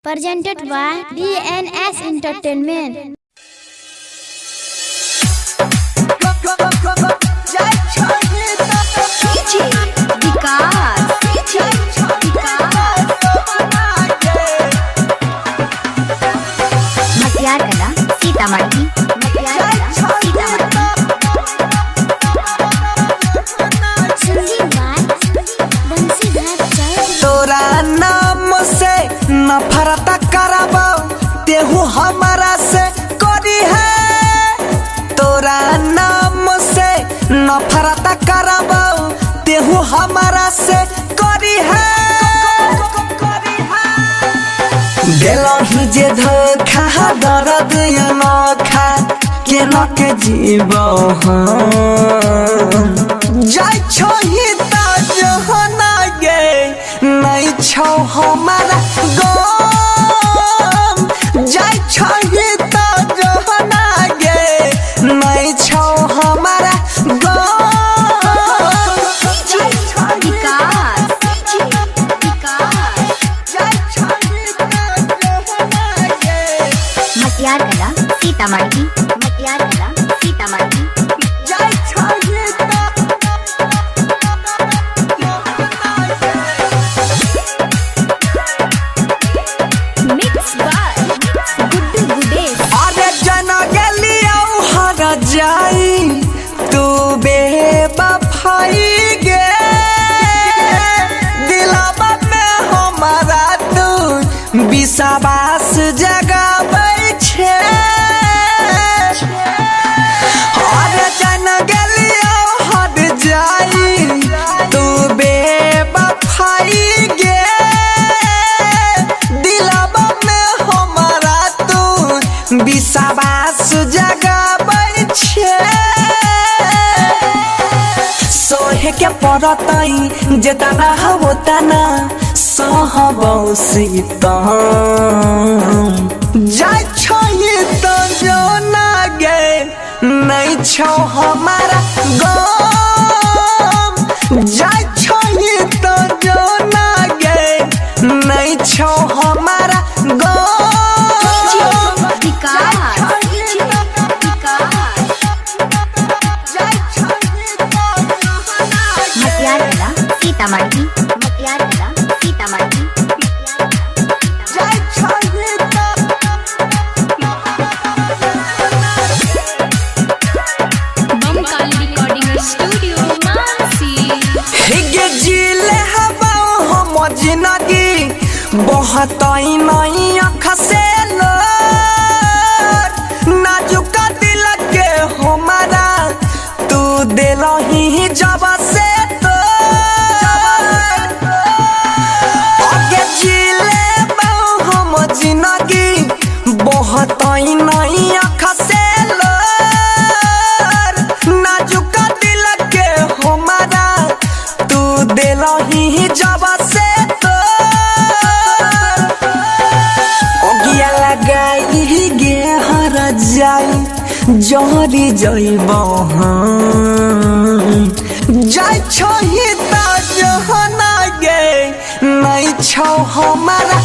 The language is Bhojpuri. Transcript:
presented by DNS Entertainment. Sitamarhi तोरा नाम से नफरत करबो तेहू हमारा से करी है। तोरा नाम से नफरत करबो तेहू हमारा से करी है। दिलही जे धोखा दर्द अनोखा के न के जीवो जाय छोही ता जहना गे नहीं छौ हमारा गम जाय छोही ता जहना गे नहीं छौ हमारा गम। सीतामढ़ी सीतामढ़ी जाई तू बेवफाई गे दिलवा में हमारा तू विश्वास जगाबै छे। अरे जन गेलियो हद जाई तू बेवफाई गे दिलवा में हमारा तू विश्वास जगाबै सोहे के पड़तई जेतना होता ना सहबौ सीतम जाय छोई तो जो ना गे नहीं छौ हमारा गम जाय छोई तो जो ना गे नहीं छौ हमारा गम। सीतामढ़ी सीतामढ़ी बमकाल रिकॉर्डिंग स्टूडियो मानसी हिगे जिले हवा हम जिंदगी बहुत नहीं अख से नाजुक दिल के हमारा तू दिलही जब से जिंदगी बहुत नहीं अख से नाजुक दिल के हमारा तू दिलही जब से ओगिया लगाई गे हर जाई जहरी जइब जाय छोही ता जहना गे नहीं छौ हमारा